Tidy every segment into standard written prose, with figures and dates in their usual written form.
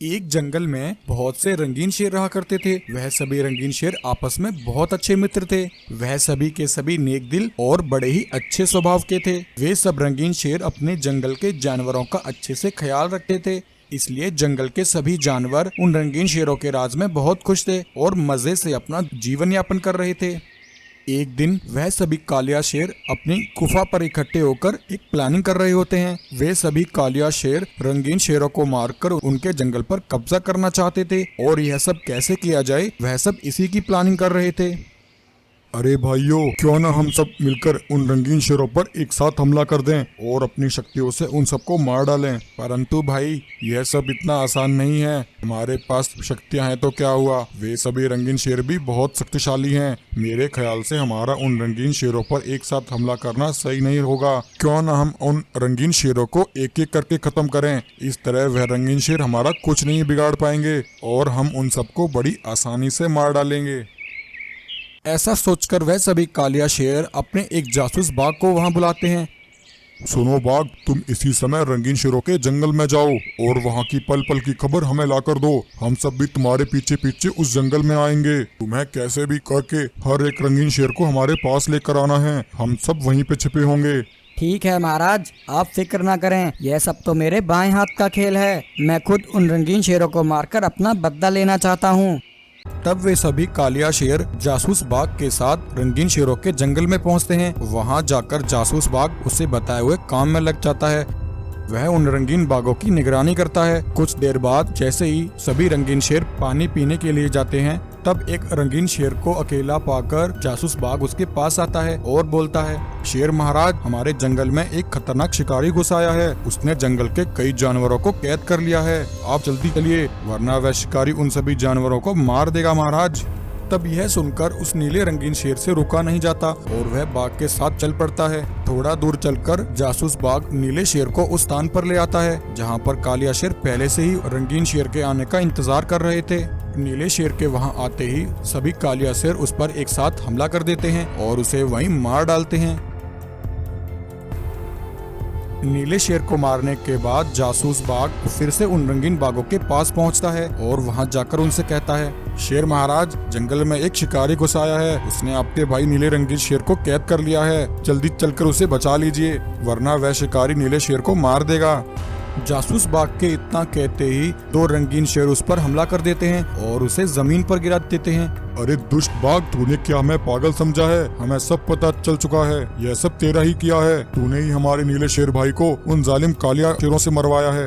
एक जंगल में बहुत से रंगीन शेर रहा करते थे। वह सभी रंगीन शेर आपस में बहुत अच्छे मित्र थे। वह सभी के सभी नेक दिल और बड़े ही अच्छे स्वभाव के थे। वे सब रंगीन शेर अपने जंगल के जानवरों का अच्छे से ख्याल रखते थे। इसलिए जंगल के सभी जानवर उन रंगीन शेरों के राज में बहुत खुश थे और मजे से अपना जीवन यापन कर रहे थे। एक दिन वह सभी कालिया शेर अपनी गुफा पर इकट्ठे होकर एक प्लानिंग कर रहे होते हैं। वे सभी कालिया शेर रंगीन शेरों को मारकर उनके जंगल पर कब्जा करना चाहते थे और यह सब कैसे किया जाए वह सब इसी की प्लानिंग कर रहे थे। अरे भाइयों, क्यों ना हम सब मिलकर उन रंगीन शेरों पर एक साथ हमला कर दें और अपनी शक्तियों से उन सबको मार डालें। परंतु भाई, यह सब इतना आसान नहीं है। हमारे पास शक्तियां हैं तो क्या हुआ, वे सभी रंगीन शेर भी बहुत शक्तिशाली हैं। मेरे ख्याल से हमारा उन रंगीन शेरों पर एक साथ हमला करना सही नहीं होगा। क्यों ना हम उन रंगीन शेरों को एक एक करके खत्म करें। इस तरह वह रंगीन शेर हमारा कुछ नहीं बिगाड़ पाएंगे और हम उन सबको बड़ी आसानी से मार डालेंगे। ऐसा सोचकर वह सभी कालिया शेर अपने एक जासूस बाघ को वहां बुलाते हैं। सुनो बाघ, तुम इसी समय रंगीन शेरों के जंगल में जाओ और वहाँ की पल पल की खबर हमें ला कर दो। हम सब भी तुम्हारे पीछे पीछे उस जंगल में आएंगे। तुम्हें कैसे भी करके हर एक रंगीन शेर को हमारे पास लेकर आना है। हम सब वहीं पे छिपे होंगे। ठीक है महाराज, आप फिक्र ना करें। यह सब तो मेरे बाएं हाथ का खेल है। मैं खुद उन रंगीन शेरों को मारकर अपना बदला लेना चाहता हूँ। तब वे सभी कालिया शेर जासूस बाघ के साथ रंगीन शेरों के जंगल में पहुंचते हैं। वहां जाकर जासूस बाघ उसे बताए हुए काम में लग जाता है। वह उन रंगीन बाघों की निगरानी करता है। कुछ देर बाद जैसे ही सभी रंगीन शेर पानी पीने के लिए जाते हैं, तब एक रंगीन शेर को अकेला पाकर जासूस बाघ उसके पास आता है और बोलता है, शेर महाराज, हमारे जंगल में एक खतरनाक शिकारी घुस आया है। उसने जंगल के कई जानवरों को कैद कर लिया है। आप जल्दी चलिए, वरना वह शिकारी उन सभी जानवरों को मार देगा महाराज। तब यह सुनकर उस नीले रंगीन शेर से रुका नहीं जाता और वह बाघ के साथ चल पड़ता है। थोड़ा दूर चलकर जासूस बाघ नीले शेर को उस स्थान पर ले आता है जहां पर कालिया शेर पहले से ही रंगीन शेर के आने का इंतजार कर रहे थे। नीले शेर के वहां आते ही सभी कालिया शेर उस पर एक साथ हमला कर देते हैं और उसे वहीं मार डालते हैं। नीले शेर को मारने के बाद जासूस बाघ फिर से उन रंगीन बाघों के पास पहुंचता है और वहां जाकर उनसे कहता है, शेर महाराज, जंगल में एक शिकारी घुस आया है। उसने आपके भाई नीले रंगीन शेर को कैद कर लिया है। जल्दी चलकर उसे बचा लीजिए, वरना वह शिकारी नीले शेर को मार देगा। जासूस बाघ के इतना कहते ही दो रंगीन शेर उस पर हमला कर देते हैं और उसे जमीन पर गिरा देते हैं। अरे दुष्ट बाघ, तूने क्या हमें पागल समझा है? हमें सब पता चल चुका है। यह सब तेरा ही किया है। तूने ही हमारे नीले शेर भाई को उन जालिम कालिया शेरों से मरवाया है।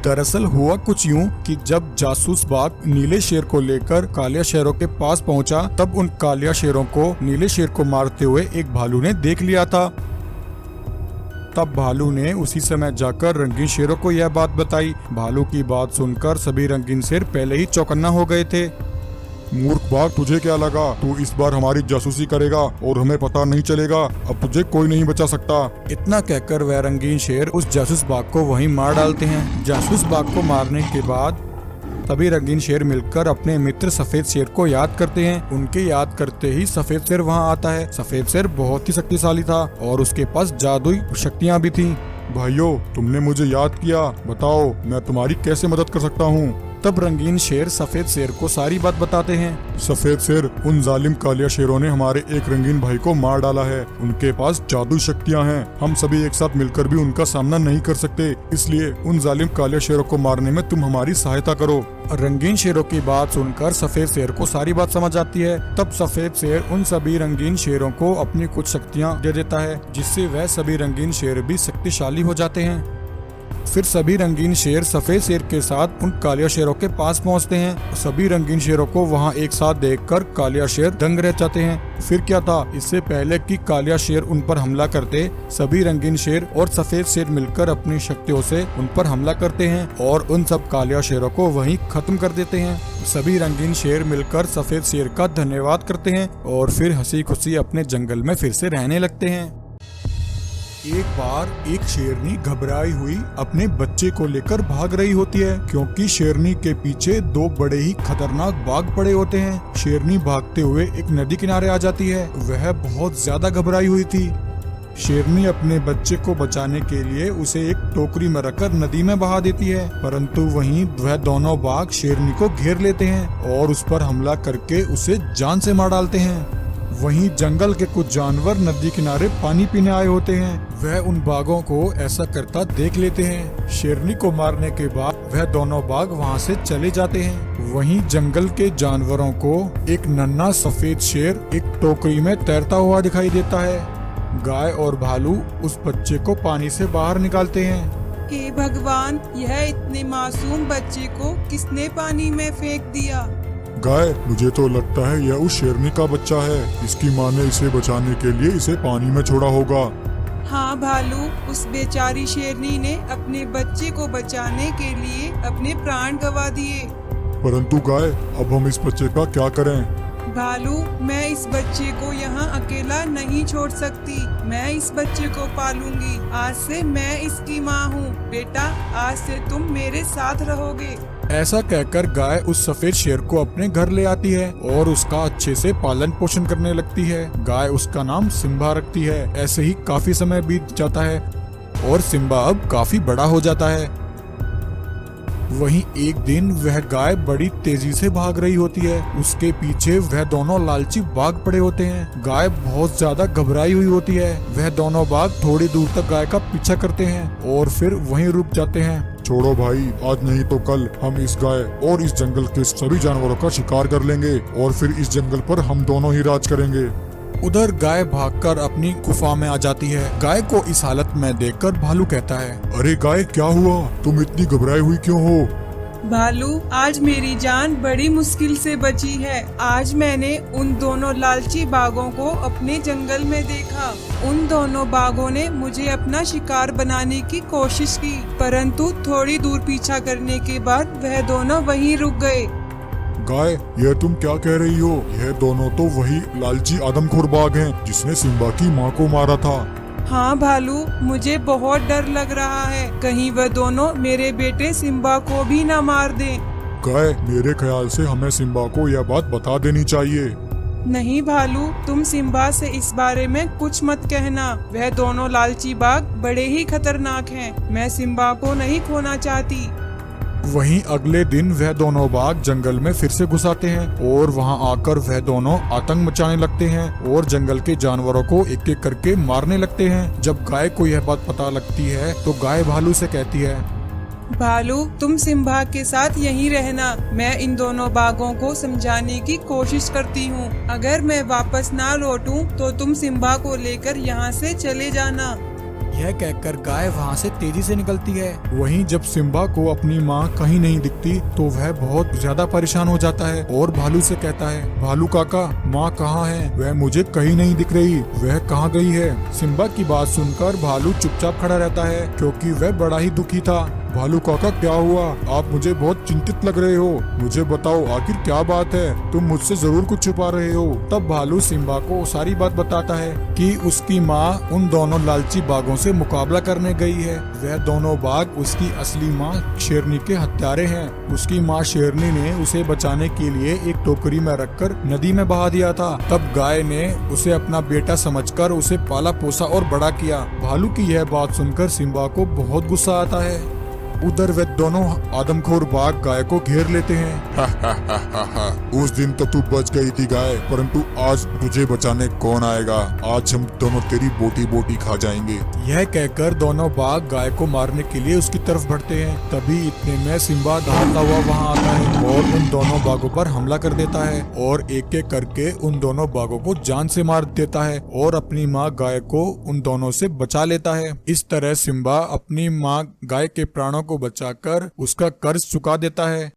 दरअसल हुआ कुछ यूं कि जब जासूस बाघ नीले शेर को लेकर कालिया शेरों के पास पहुंचा, तब उन कालिया शेरों को नीले शेर को मारते हुए एक भालू ने देख लिया था। तब भालू ने उसी समय जाकर रंगीन शेरों को यह बात बताई। भालू की बात सुनकर सभी रंगीन शेर पहले ही चौकन्ना हो गए थे। मूर्ख बाघ, तुझे क्या लगा तू इस बार हमारी जासूसी करेगा और हमें पता नहीं चलेगा? अब तुझे कोई नहीं बचा सकता। इतना कहकर वह रंगीन शेर उस जासूस बाघ को वहीं मार डालते हैं। जासूस बाघ को मारने के बाद सभी रंगीन शेर मिलकर अपने मित्र सफेद शेर को याद करते हैं। उनके याद करते ही सफेद शेर वहां आता है। सफेद शेर बहुत ही शक्तिशाली था और उसके पास जादुई शक्तियां भी थीं। भाइयों, तुमने मुझे याद किया। बताओ, मैं तुम्हारी कैसे मदद कर सकता हूँ? तब रंगीन शेर सफेद शेर को सारी बात बताते हैं। सफेद शेर, उन जालिम कालिया शेरों ने हमारे एक रंगीन भाई को मार डाला है। उनके पास जादू शक्तियां हैं। हम सभी एक साथ मिलकर भी उनका सामना नहीं कर सकते। इसलिए उन जालिम कालिया शेरों को मारने में तुम हमारी सहायता करो। रंगीन शेरों की बात सुनकर सफेद शेर को सारी बात समझ आती है। तब सफेद शेर उन सभी रंगीन शेरों को अपनी कुछ शक्तियां दे देता है, जिससे वह सभी रंगीन शेर भी शक्तिशाली हो जाते हैं। फिर सभी रंगीन शेर सफेद शेर के साथ उन कालिया शेरों के पास पहुंचते हैं। सभी रंगीन शेरों को वहां एक साथ देखकर कालिया शेर दंग रह जाते हैं। फिर क्या था, इससे पहले कि कालिया शेर उन पर हमला करते, सभी रंगीन शेर और सफेद शेर मिलकर अपनी शक्तियों से उन पर हमला करते हैं और उन सब कालिया शेरों को वहीं खत्म कर देते हैं। सभी रंगीन शेर मिलकर सफेद शेर का धन्यवाद करते हैं और फिर हंसी खुशी अपने जंगल में फिर से रहने लगते हैं। एक बार एक शेरनी घबराई हुई अपने बच्चे को लेकर भाग रही होती है, क्योंकि शेरनी के पीछे दो बड़े ही खतरनाक बाघ पड़े होते हैं। शेरनी भागते हुए एक नदी किनारे आ जाती है। वह बहुत ज्यादा घबराई हुई थी। शेरनी अपने बच्चे को बचाने के लिए उसे एक टोकरी में रखकर नदी में बहा देती है, परंतु वहीं वह दोनों बाघ शेरनी को घेर लेते हैं और उस पर हमला करके उसे जान से मार डालते हैं। वहीं जंगल के कुछ जानवर नदी किनारे पानी पीने आए होते हैं। वह उन बाघों को ऐसा करता देख लेते हैं। शेरनी को मारने के बाद वह दोनों बाघ वहां से चले जाते हैं। वहीं जंगल के जानवरों को एक नन्हा सफेद शेर एक टोकरी में तैरता हुआ दिखाई देता है। गाय और भालू उस बच्चे को पानी से बाहर निकालते हैं। हे भगवान, यह इतने मासूम बच्चे को किसने पानी में फेंक दिया? गाय, मुझे तो लगता है यह उस शेरनी का बच्चा है। इसकी माँ ने इसे बचाने के लिए इसे पानी में छोड़ा होगा। हाँ भालू, उस बेचारी शेरनी ने अपने बच्चे को बचाने के लिए अपने प्राण गंवा दिए। परंतु गाय, अब हम इस बच्चे का क्या करें? भालू, मैं इस बच्चे को यहाँ अकेला नहीं छोड़ सकती। मैं इस बच्चे को पालूंगी। आज से मैं इसकी माँ हूँ। बेटा, आज से तुम मेरे साथ रहोगे। ऐसा कहकर गाय उस सफेद शेर को अपने घर ले आती है और उसका अच्छे से पालन पोषण करने लगती है। गाय उसका नाम सिम्बा रखती है। ऐसे ही काफी समय बीत जाता है और सिम्बा अब काफी बड़ा हो जाता है। वहीं एक दिन वह गाय बड़ी तेजी से भाग रही होती है। उसके पीछे वह दोनों लालची बाघ पड़े होते हैं। गाय बहुत ज्यादा घबराई हुई होती है। वह दोनों बाघ थोड़ी दूर तक गाय का पीछा करते हैं और फिर वहीं रुक जाते हैं। छोड़ो भाई, आज नहीं तो कल हम इस गाय और इस जंगल के सभी जानवरों का शिकार कर लेंगे और फिर इस जंगल पर हम दोनों ही राज करेंगे। उधर गाय भागकर अपनी गुफा में आ जाती है। गाय को इस हालत में देखकर भालू कहता है, अरे गाय, क्या हुआ? तुम इतनी घबराई हुई क्यों हो? भालू, आज मेरी जान बड़ी मुश्किल से बची है। आज मैंने उन दोनों लालची बाघों को अपने जंगल में देखा। उन दोनों बाघों ने मुझे अपना शिकार बनाने की कोशिश की, परंतु थोड़ी दूर पीछा करने के बाद वह दोनों वहीं रुक गए। गाय, यह तुम क्या कह रही हो? यह दोनों तो वही लालची आदमखोर बाघ हैं जिसने सिम्बा की माँ को मारा था। हाँ भालू, मुझे बहुत डर लग रहा है। कहीं वह दोनों मेरे बेटे सिम्बा को भी न मार दें। गाय, मेरे ख्याल से हमें सिम्बा को यह बात बता देनी चाहिए। नहीं भालू, तुम सिम्बा से इस बारे में कुछ मत कहना। वह दोनों लालची बाघ बड़े ही खतरनाक हैं। मैं सिम्बा को नहीं खोना चाहती। वहीं अगले दिन वह दोनों बाघ जंगल में फिर से घुस आते हैं और वहां आकर वह दोनों आतंक मचाने लगते हैं और जंगल के जानवरों को एक एक करके मारने लगते हैं। जब गाय को यह बात पता लगती है तो गाय भालू से कहती है, भालू, तुम सिम्बा के साथ यहीं रहना। मैं इन दोनों बाघों को समझाने की कोशिश करती हूँ। अगर मैं वापस ना लौटूं तो तुम सिम्बा को लेकर यहाँ से चले जाना। यह कहकर गाय वहाँ से तेजी से निकलती है। वहीं जब सिम्बा को अपनी माँ कहीं नहीं दिखती तो वह बहुत ज्यादा परेशान हो जाता है और भालू से कहता है, भालू काका, माँ कहाँ है? वह मुझे कहीं नहीं दिख रही। वह कहाँ गई है? सिम्बा की बात सुनकर भालू चुपचाप खड़ा रहता है क्योंकि वह बड़ा ही दुखी था। भालू काका, क्या हुआ? आप मुझे बहुत चिंतित लग रहे हो। मुझे बताओ, आखिर क्या बात है? तुम मुझसे जरूर कुछ छुपा रहे हो। तब भालू सिम्बा को सारी बात बताता है कि उसकी माँ उन दोनों लालची बाघों से मुकाबला करने गई है। वह दोनों बाघ उसकी असली माँ शेरनी के हत्यारे हैं। उसकी माँ शेरनी ने उसे बचाने के लिए एक टोकरी में रखकर नदी में बहा दिया था। तब गाय ने उसे अपना बेटा समझकर उसे पाला पोसा और बड़ा किया। भालू की यह बात सुनकर सिम्बा को बहुत गुस्सा आता है। उधर वे दोनों आदमखोर बाघ गाय को घेर लेते हैं। उस दिन तो तू बच गई थी गाय, परंतु आज तुझे बचाने कौन आएगा? आज हम दोनों तेरी बोटी बोटी खा जाएंगे। यह कहकर दोनों बाघ गाय को मारने के लिए उसकी तरफ बढ़ते हैं। तभी इतने में सिम्बा दौड़ता हुआ वहां आता है और उन दोनों बाघों पर हमला कर देता है और एक एक करके उन दोनों बाघों को जान से मार देता है और अपनी माँ गाय को उन दोनों से बचा लेता है। इस तरह सिम्बा अपनी माँ गाय के प्राणों को बचाकर उसका कर्ज चुका देता है।